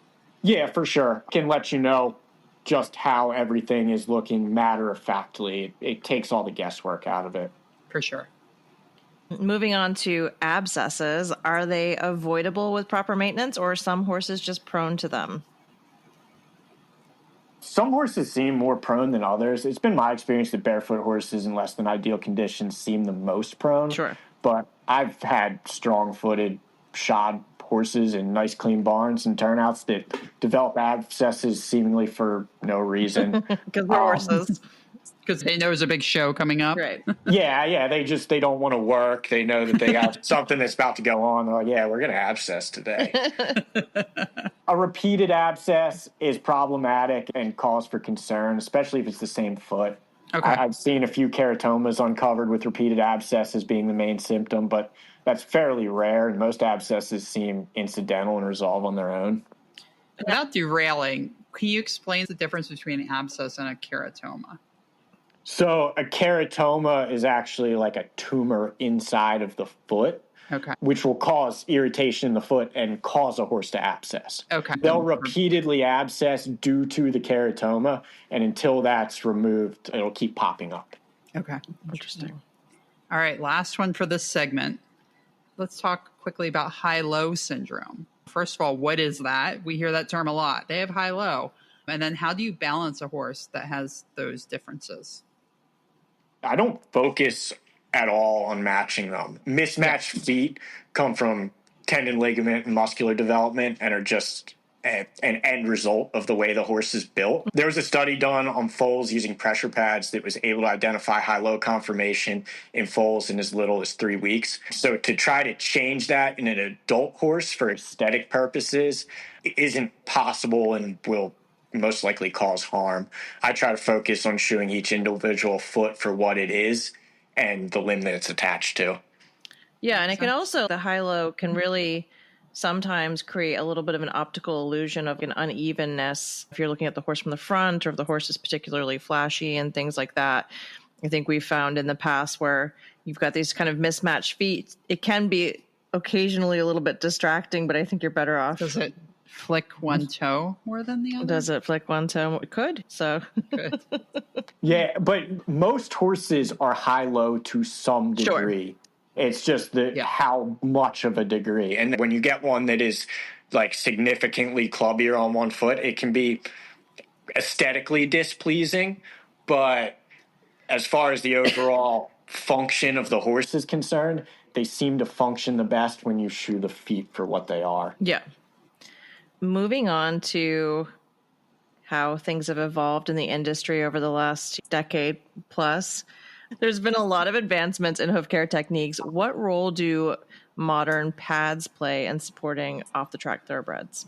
Yeah, for sure. Can let you know just how everything is looking matter-of-factly. It takes all the guesswork out of it. For sure. Moving on to abscesses, are they avoidable with proper maintenance, or are some horses just prone to them? Some horses seem more prone than others. It's been my experience that barefoot horses in less than ideal conditions seem the most prone. Sure. But I've had strong-footed, shod horses in nice, clean barns and turnouts that develop abscesses seemingly for no reason. Because they're horses. Because they know there's a big show coming up. Right. Yeah. They don't want to work. They know that they got something that's about to go on. They're like, yeah, we're going to abscess today. A repeated abscess is problematic and cause for concern, especially if it's the same foot. Okay. I've seen a few keratomas uncovered with repeated abscesses being the main symptom, but that's fairly rare, and most abscesses seem incidental and resolve on their own. Without derailing, can you explain the difference between an abscess and a keratoma? So a keratoma is actually like a tumor inside of the foot, Okay. which will cause irritation in the foot and cause a horse to abscess. Okay. They'll repeatedly abscess due to the keratoma, and until that's removed, it'll keep popping up. Okay. Interesting. All right, last one for this segment. Let's talk quickly about high-low syndrome. First of all, what is that? We hear that term a lot. They have high-low. And then how do you balance a horse that has those differences? I don't focus at all on matching them. Mismatched feet come from tendon, ligament, and muscular development and are just an end result of the way the horse is built. There was a study done on foals using pressure pads that was able to identify high-low conformation in foals in as little as 3 weeks. So to try to change that in an adult horse for aesthetic purposes isn't possible and will most likely cause harm. I try to focus on shoeing each individual foot for what it is and the limb that it's attached to. Yeah, and it can also, the high-low can really sometimes create a little bit of an optical illusion of an unevenness if you're looking at the horse from the front or if the horse is particularly flashy and things like that. I think we've found in the past where you've got these kind of mismatched feet, it can be occasionally a little bit distracting, but I think you're better off. Does it flick one toe more than the other? Does it flick one toe? It could. So Good. Yeah, but most horses are high-low to some degree. Sure. It's just how much of a degree. And when you get one that is like significantly clubbier on one foot, it can be aesthetically displeasing. But as far as the overall function of the horse is concerned, they seem to function the best when you shoe the feet for what they are. Yeah. Moving on to how things have evolved in the industry over the last decade plus. There's been a lot of advancements in hoof care techniques. What role do modern pads play in supporting off-the-track thoroughbreds?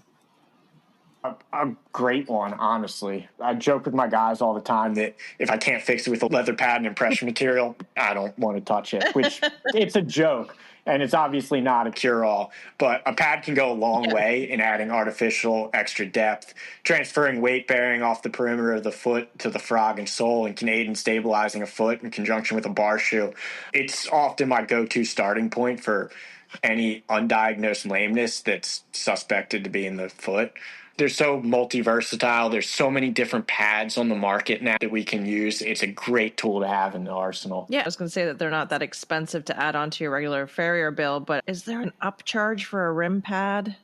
A great one, honestly. I joke with my guys all the time that if I can't fix it with a leather pad and impression material, I don't want to touch it, which it's a joke. And it's obviously not a cure-all, but a pad can go a long way in adding artificial extra depth, transferring weight bearing off the perimeter of the foot to the frog and sole, and can aid in stabilizing a foot in conjunction with a bar shoe. It's often my go-to starting point for any undiagnosed lameness that's suspected to be in the foot. They're so multi-versatile. There's so many different pads on the market now that we can use. It's a great tool to have in the arsenal. Yeah, I was going to say that they're not that expensive to add on to your regular Farrier bill, but is there an upcharge for a rim pad?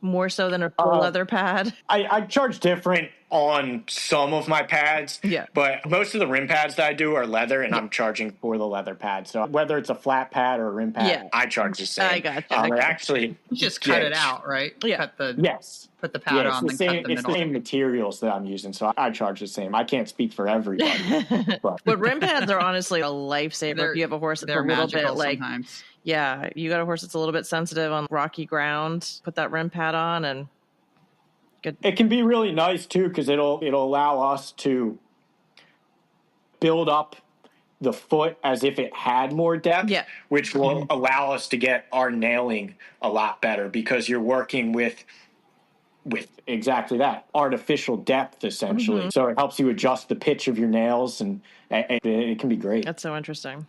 More so than a full leather pad? I charge different on some of my pads, but most of the rim pads that I do are leather, and I'm charging for the leather pad. So whether it's a flat pad or a rim pad, I charge the same. I got you. Actually, you just cut it out, right? Yeah. Put the pad on, then cut the middle. It's the same materials that I'm using, so I charge the same. I can't speak for everybody. But rim pads are honestly a lifesaver if you have a horse that's a little bit like... sometimes. Yeah, you got a horse that's a little bit sensitive on rocky ground, put that rim pad on and good. It can be really nice too because it'll allow us to build up the foot as if it had more depth, which will allow us to get our nailing a lot better because you're working with exactly that, artificial depth essentially. So it helps you adjust the pitch of your nails and it can be great. That's so interesting.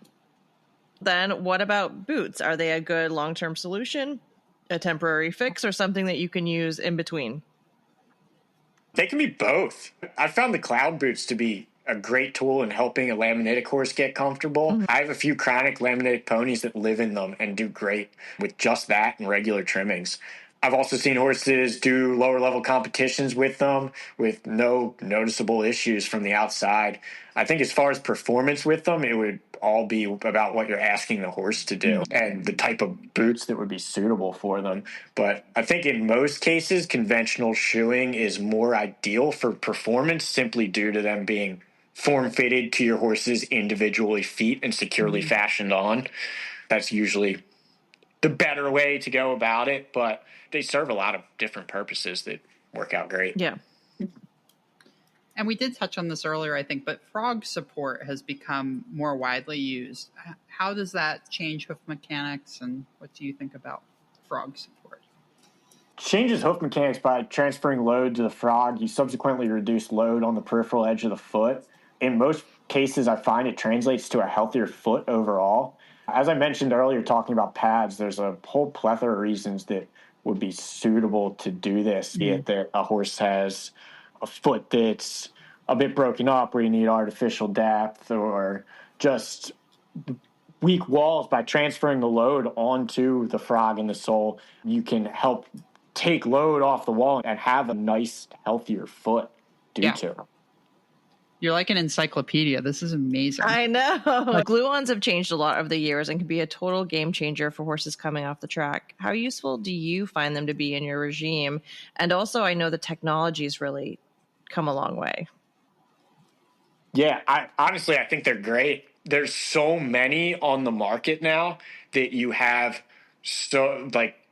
Then what about boots? Are they a good long-term solution, a temporary fix, or something that you can use in between? They can be both. I found the cloud boots to be a great tool in helping a laminitic horse get comfortable. I have a few chronic laminitic ponies that live in them and do great with just that and regular trimmings. I've also seen horses do lower level competitions with them with no noticeable issues from the outside. I think as far as performance with them, it would all be about what you're asking the horse to do and the type of boots that would be suitable for them. But I think in most cases, conventional shoeing is more ideal for performance simply due to them being form fitted to your horse's individually feet and securely fashioned on. That's usually the better way to go about it, but they serve a lot of different purposes that work out great. Yeah. And we did touch on this earlier, I think, but frog support has become more widely used. How does that change hoof mechanics, and what do you think about frog support? Changes hoof mechanics by transferring load to the frog. You subsequently reduce load on the peripheral edge of the foot. In most cases, I find it translates to a healthier foot overall. As I mentioned earlier, talking about pads, there's a whole plethora of reasons that would be suitable to do this, be it that a horse has a foot that's a bit broken up where you need artificial depth, or just weak walls. By transferring the load onto the frog and the sole, you can help take load off the wall and have a nice, healthier foot due to it. You're like an encyclopedia. This is amazing. I know. Glue-ons have changed a lot over the years and can be a total game changer for horses coming off the track. How useful do you find them to be in your regime? And also, I know the technology's really come a long way. Yeah, I think they're great. There's so many on the market now that you have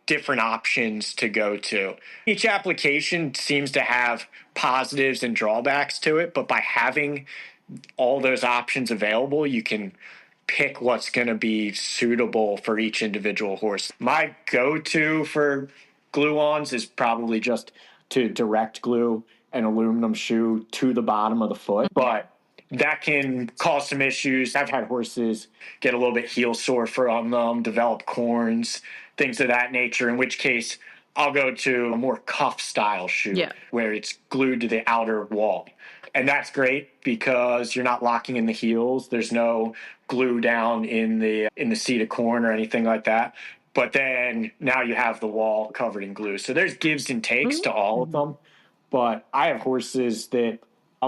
different options to go to. Each application seems to have positives and drawbacks to it, but by having all those options available, you can pick what's going to be suitable for each individual horse. My go-to for glue-ons is probably just to direct glue an aluminum shoe to the bottom of the foot, but that can cause some issues. I've had horses get a little bit heel sore from them, develop corns, things of that nature, in which case I'll go to a more cuff style shoe where it's glued to the outer wall. And that's great because you're not locking in the heels. There's no glue down in the seat of corn or anything like that. But then now you have the wall covered in glue. So there's gives and takes to all of them. But I have horses that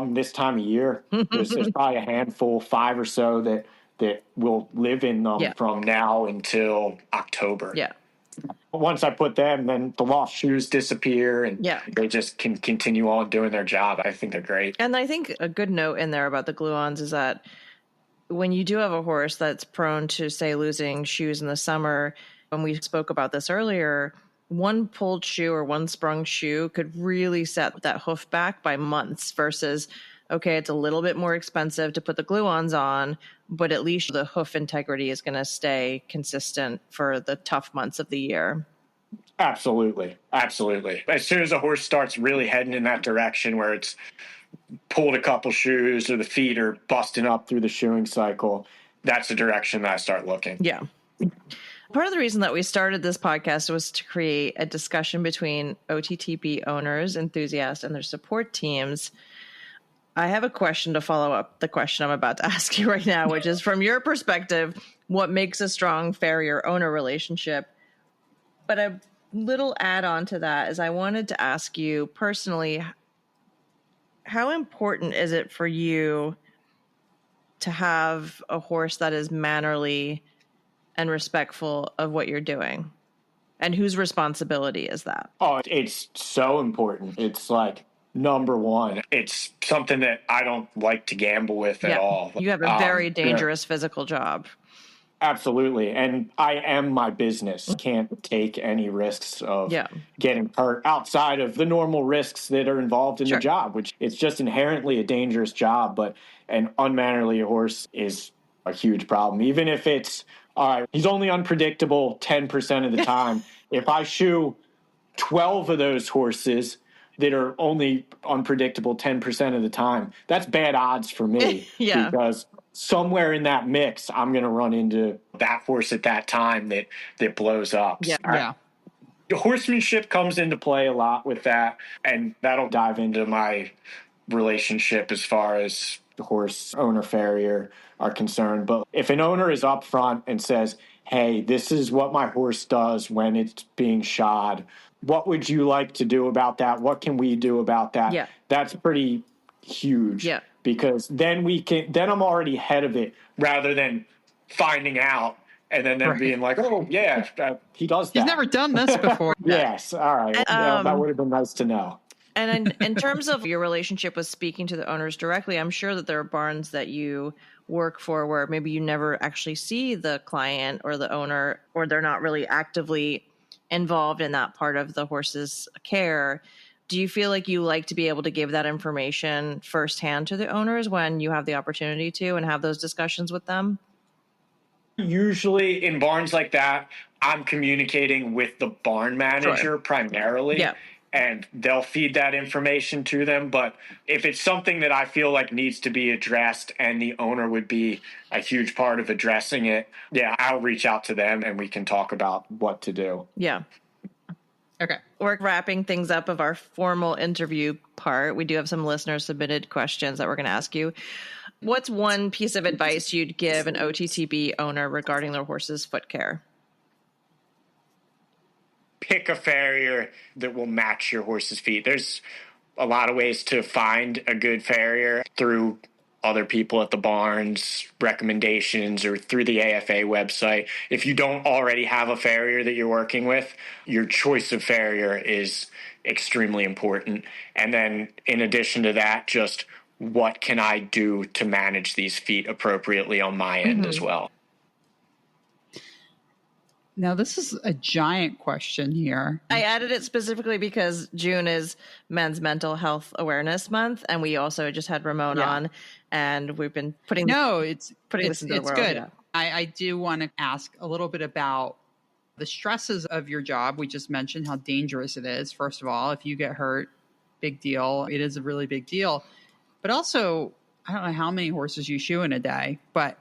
this time of year, there's probably a handful, 5 or so that will live in them from now until October. Yeah. Once I put them, then the lost shoes disappear and they just can continue on doing their job. I think they're great. And I think a good note in there about the glue-ons is that when you do have a horse that's prone to, say, losing shoes in the summer, when we spoke about this earlier, one pulled shoe or one sprung shoe could really set that hoof back by months versus, okay, it's a little bit more expensive to put the glue-ons on, but at least the hoof integrity is going to stay consistent for the tough months of the year. Absolutely. Absolutely. As soon as a horse starts really heading in that direction where it's pulled a couple shoes or the feet are busting up through the shoeing cycle, that's the direction that I start looking. Yeah. Part of the reason that we started this podcast was to create a discussion between OTTB owners, enthusiasts, and their support teams. I have a question to follow up the question I'm about to ask you right now, which is, from your perspective, what makes a strong farrier-owner relationship? But a little add-on to that is I wanted to ask you personally, how important is it for you to have a horse that is mannerly and respectful of what you're doing? And whose responsibility is that? Oh, it's so important. It's like number one. It's something that I don't like to gamble with at all. You have a very dangerous physical job. Absolutely. And I am my business. Can't take any risks of getting hurt outside of the normal risks that are involved in the job, which it's just inherently a dangerous job. But an unmannerly horse is a huge problem. Even if it's, all right, he's only unpredictable 10% of the time. If I shoe 12 of those horses that are only unpredictable 10% of the time, that's bad odds for me. Because somewhere in that mix, I'm going to run into that horse at that time that blows up. Horsemanship comes into play a lot with that, and that'll dive into my relationship as far as the horse owner farrier are concerned. But if an owner is upfront and says, hey, this is what my horse does when it's being shod, what would you like to do about that? What can we do about that? That's pretty huge. Because then I'm already ahead of it rather than finding out and then them being like, oh, yeah, he does that. He's never done this before. Yes. All right. That would have been nice to know. And in terms of your relationship with speaking to the owners directly, I'm sure that there are barns that you work for where maybe you never actually see the client or the owner, or they're not really actively involved in that part of the horse's care. Do you feel like you like to be able to give that information firsthand to the owners when you have the opportunity to and have those discussions with them? Usually in barns like that, I'm communicating with the barn manager primarily. Yeah. And they'll feed that information to them. But if it's something that I feel like needs to be addressed and the owner would be a huge part of addressing it, yeah, I'll reach out to them and we can talk about what to do. Yeah. Okay. We're wrapping things up of our formal interview part. We do have some listener submitted questions that we're going to ask you. What's one piece of advice you'd give an OTTB owner regarding their horse's foot care? Pick a farrier that will match your horse's feet. There's a lot of ways to find a good farrier through other people at the barns, recommendations, or through the AFA website. If you don't already have a farrier that you're working with, your choice of farrier is extremely important. And then in addition to that, just what can I do to manage these feet appropriately on my end as well? Now, this is a giant question here. I added it specifically because June is Men's Mental Health Awareness Month, and we also just had Ramon on, and we've been putting this into the world. Good. Yeah. I do want to ask a little bit about the stresses of your job. We just mentioned how dangerous it is. First of all, if you get hurt, big deal. It is a really big deal. But also, I don't know how many horses you shoe in a day, but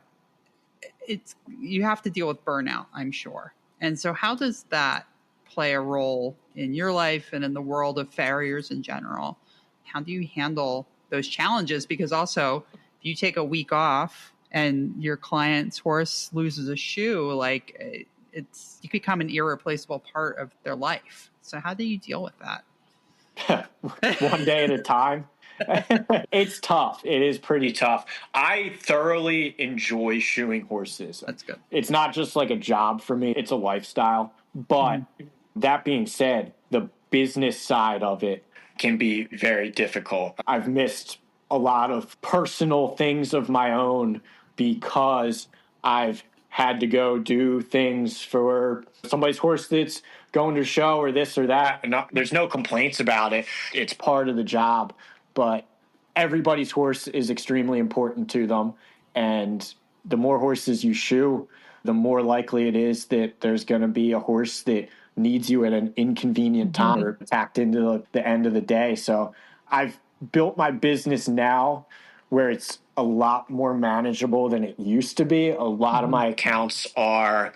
you have to deal with burnout, I'm sure. And so how does that play a role in your life and in the world of farriers in general? How do you handle those challenges? Because also, if you take a week off and your client's horse loses a shoe, like you become an irreplaceable part of their life. So how do you deal with that? One day at a time. It's tough. It is pretty tough. I thoroughly enjoy shoeing horses. That's good. It's not just like a job for me. It's a lifestyle. But that being said, the business side of it can be very difficult. I've missed a lot of personal things of my own because I've had to go do things for somebody's horse that's going to show or this or that. And there's no complaints about it. It's part of the job. But everybody's horse is extremely important to them. And the more horses you shoe, the more likely it is that there's going to be a horse that needs you at an inconvenient time or tacked into the end of the day. So I've built my business now where it's a lot more manageable than it used to be. A lot of my accounts are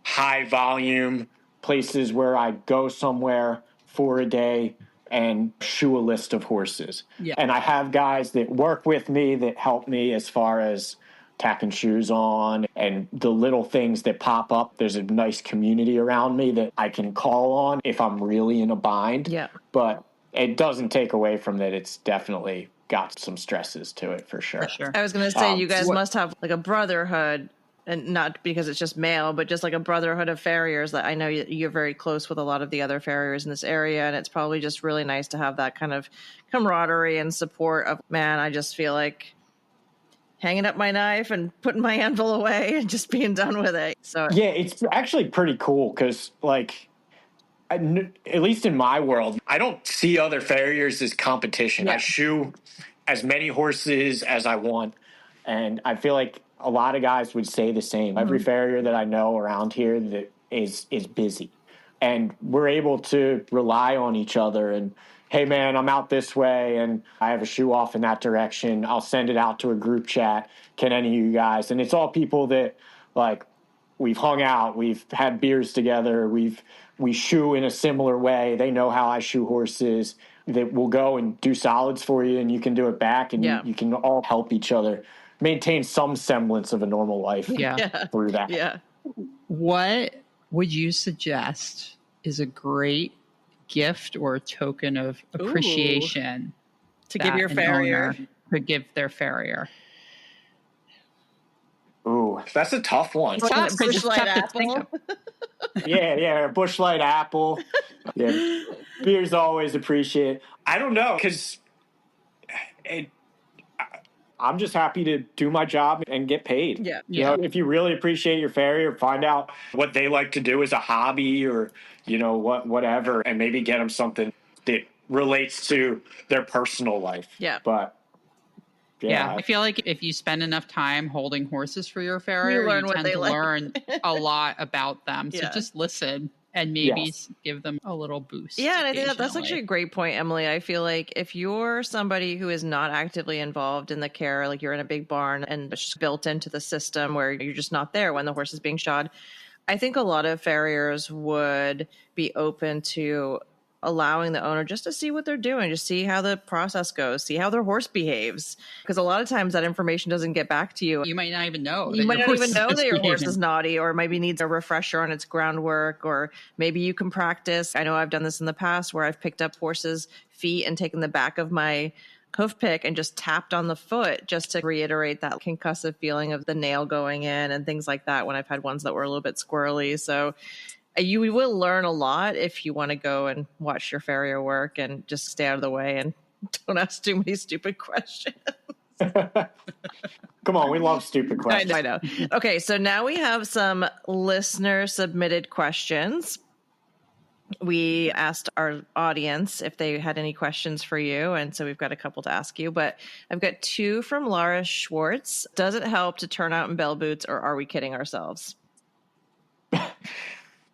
high volume places where I go somewhere for a day and shoe a list of horses. Yeah. And I have guys that work with me that help me as far as tacking shoes on and the little things that pop up. There's a nice community around me that I can call on if I'm really in a bind. Yeah. But it doesn't take away from that. It's definitely got some stresses to it for sure. I was going to say, you guys must have like a brotherhood, and not because it's just male, but just like a brotherhood of farriers that I know you're very close with a lot of the other farriers in this area. And it's probably just really nice to have that kind of camaraderie and support of, man, I just feel like hanging up my knife and putting my anvil away and just being done with it. So yeah, it's actually pretty cool because like, at least in my world, I don't see other farriers as competition. Yeah. I shoe as many horses as I want. And I feel like a lot of guys would say the same. Every farrier that I know around here that is busy. And we're able to rely on each other. And, hey, man, I'm out this way, and I have a shoe off in that direction. I'll send it out to a group chat. Can any of you guys? And it's all people that, like, we've hung out. We've had beers together. We shoe in a similar way. They know how I shoe horses. That will go and do solids for you, and you can do it back, and you can all help each other maintain some semblance of a normal life through that. Yeah. What would you suggest is a great gift or a token of appreciation to give your farrier? To give their farrier. Ooh, that's a tough one. It's tough. Bushlight apple. Yeah, a bushlight apple. Yeah. Beer's always appreciated. I don't know, because I'm just happy to do my job and get paid. Yeah. You know, if you really appreciate your farrier, find out what they like to do as a hobby or, whatever, and maybe get them something that relates to their personal life. Yeah. But yeah, I feel like if you spend enough time holding horses for your farrier, learn you what tend they to like. learn a lot about them. So Yeah. just listen and maybe give them a little boost. Yeah, and I think that's actually a great point, Emily. I feel like if you're somebody who is not actively involved in the care, like you're in a big barn and it's just built into the system where you're just not there when the horse is being shod, I think a lot of farriers would be open to allowing the owner just to see what they're doing, just see how the process goes, see how their horse behaves. Because a lot of times that information doesn't get back to you. You might not even know. You might not even know that your horse is naughty, or maybe needs a refresher on its groundwork, or maybe you can practice. I know I've done this in the past where I've picked up horses' feet and taken the back of my hoof pick and just tapped on the foot just to reiterate that concussive feeling of the nail going in and things like that when I've had ones that were a little bit squirrely. So you will learn a lot if you want to go and watch your farrier work and just stay out of the way and don't ask too many stupid questions. Come on, we love stupid questions. I know. Okay, so now we have some listener submitted questions. We asked our audience if they had any questions for you, and so we've got a couple to ask you, but I've got two from Laura Schwartz. Does it help to turn out in bell boots, or are we kidding ourselves?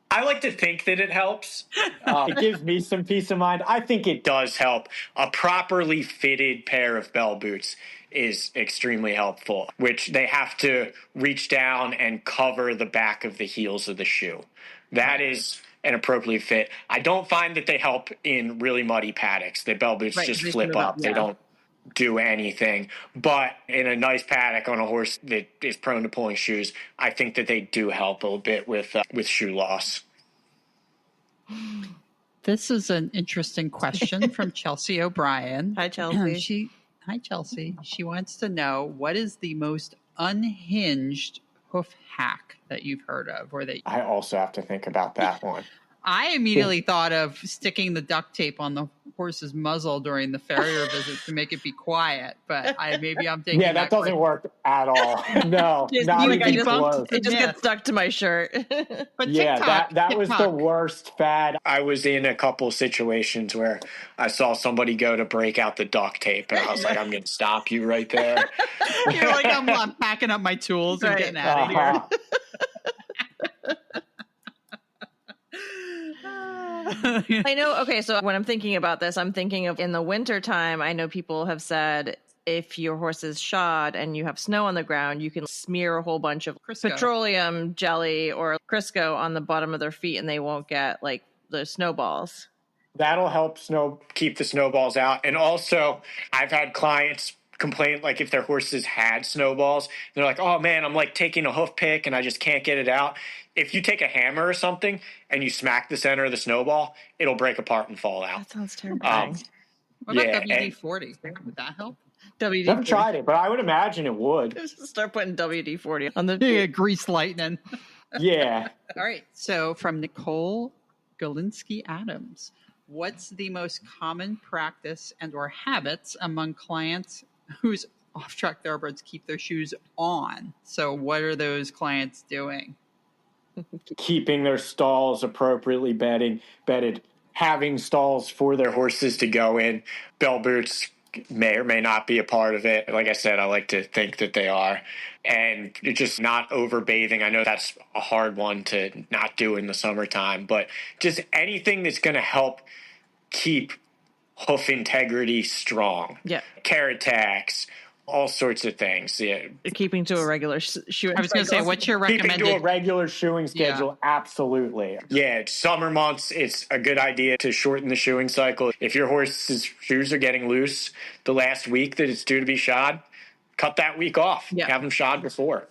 I like to think that it helps. It gives me some peace of mind. I think it does help. A properly fitted pair of bell boots is extremely helpful, which they have to reach down and cover the back of the heels of the shoe. That is an appropriately fit. I don't find that they help in really muddy paddocks. The bell boots just flip up. They don't do anything. But in a nice paddock on a horse that is prone to pulling shoes, I think that they do help a little bit with shoe loss. This is an interesting question from Chelsea O'Brien. Hi, Chelsea. Hi, Chelsea. She wants to know, what is the most unhinged hoof hack that you've heard of? I also have to think about that one. I immediately thought of sticking the duct tape on the horse's muzzle during the farrier visit to make it be quiet, but maybe I'm thinking that doesn't work at all. No, not even close. It just gets stuck to my shirt. But yeah, that was the worst fad. I was in a couple situations where I saw somebody go to break out the duct tape, and I was like, I'm going to stop you right there. You're like, I'm packing up my tools and getting out of here. I know. Okay, so when I'm thinking about this, I'm thinking of in the wintertime, I know people have said if your horse is shod and you have snow on the ground, you can smear a whole bunch of petroleum jelly or Crisco on the bottom of their feet and they won't get like the snowballs. That'll help keep the snowballs out. And also, I've had clients complain, like if their horses had snowballs, they're like, oh man, I'm like taking a hoof pick and I just can't get it out. If you take a hammer or something and you smack the center of the snowball, it'll break apart and fall out. That sounds terrifying. What about WD-40? Would that help? WD-40. I've tried it, but I would imagine it would. Just start putting WD-40 on the grease lightning. Yeah. All right. So from Nicole Galinsky Adams, what's the most common practice and or habits among clients whose off-track thoroughbreds keep their shoes on? So what are those clients doing? Keeping their stalls appropriately bedded, having stalls for their horses to go in. Bell boots may or may not be a part of it. Like I said, I like to think that they are. And just not overbathing. I know that's a hard one to not do in the summertime, but just anything that's going to help keep hoof integrity strong. Yeah. Carrot tacks, all sorts of things. Yeah. Keeping to a regular shoeing. I was going to say, what's your recommended? Keeping to a regular shoeing schedule, absolutely. Yeah, summer months, it's a good idea to shorten the shoeing cycle. If your horse's shoes are getting loose the last week that it's due to be shod, cut that week off. Yeah. Have them shod before.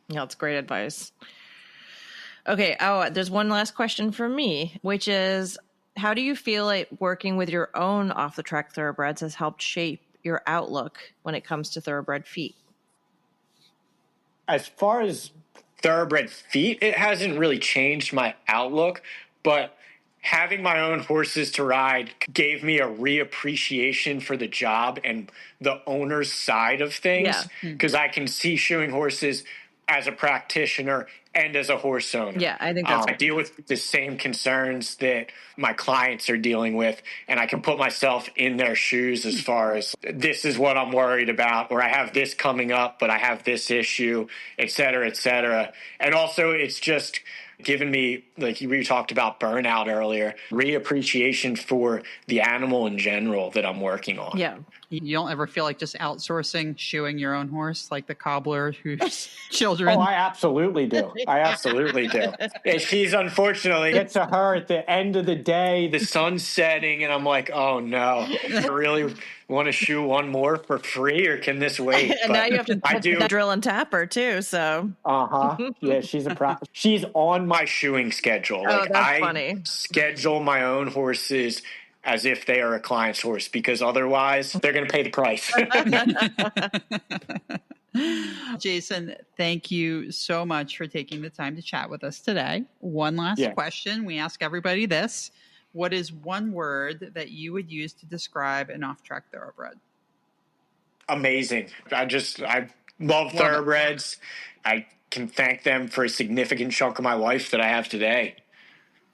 Yeah, that's great advice. Okay, there's one last question for me, which is, how do you feel like working with your own off-the-track thoroughbreds has helped shape your outlook when it comes to thoroughbred feet? As far as thoroughbred feet, it hasn't really changed my outlook, but having my own horses to ride gave me a reappreciation for the job and the owner's side of things, because I can see shoeing horses as a practitioner and as a horse owner. Yeah, I think that's I deal with the same concerns that my clients are dealing with, and I can put myself in their shoes as far as this is what I'm worried about, or I have this coming up, but I have this issue, et cetera, et cetera. And also it's just given me, like we talked about burnout earlier, reappreciation for the animal in general that I'm working on. Yeah. You don't ever feel like just outsourcing shoeing your own horse, like the cobbler whose children. Oh, I absolutely do. I absolutely do. And she's unfortunately get to her at the end of the day, the sun's setting, and I'm like, oh no, I really want to shoe one more for free, or can this wait? And but now you have to I do drill and tap her too. So yeah, she's on my shoeing schedule. Like, that's funny. Schedule my own horses as if they are a client's horse, because otherwise they're going to pay the price. Jason, thank you so much for taking the time to chat with us today. One last question. We ask everybody this. What is one word that you would use to describe an off-track thoroughbred? Amazing. I love thoroughbreds. I can thank them for a significant chunk of my life that I have today.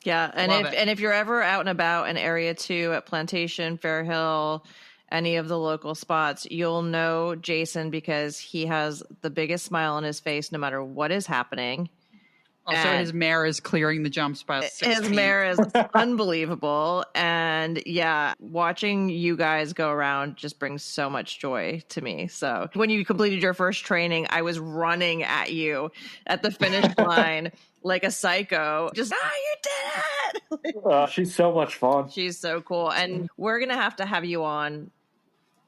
Yeah, and if you're ever out and about in Area 2 at Plantation, Fair Hill, any of the local spots, you'll know Jason because he has the biggest smile on his face no matter what is happening. Also, his mare is clearing the jumps by 6 His feet. mare is unbelievable. And yeah, watching you guys go around just brings so much joy to me. So when you completed your first training, I was running at you at the finish line like a psycho. Just, you did it! She's so much fun. She's so cool. And we're going to have you on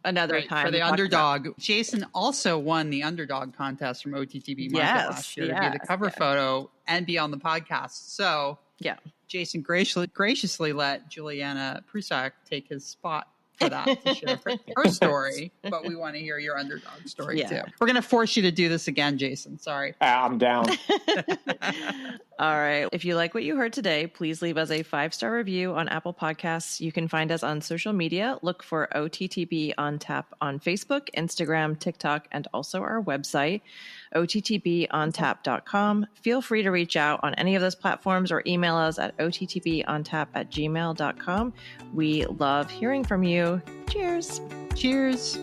another time for the underdog. Jason also won the underdog contest from OTTB Market last year to be the cover photo and be on the podcast. So Jason graciously let Juliana Prusak take his spot for that to share her story, but we want to hear your underdog story too. We're going to force you to do this again, Jason. Sorry. I'm down. All right. If you like what you heard today, please leave us a 5-star review on Apple Podcasts. You can find us on social media. Look for OTTB on Tap on Facebook, Instagram, TikTok, and also our website, OTTBontap.com. Feel free to reach out on any of those platforms or email us at OTTBontap@gmail.com. We love hearing from you. Cheers. Cheers.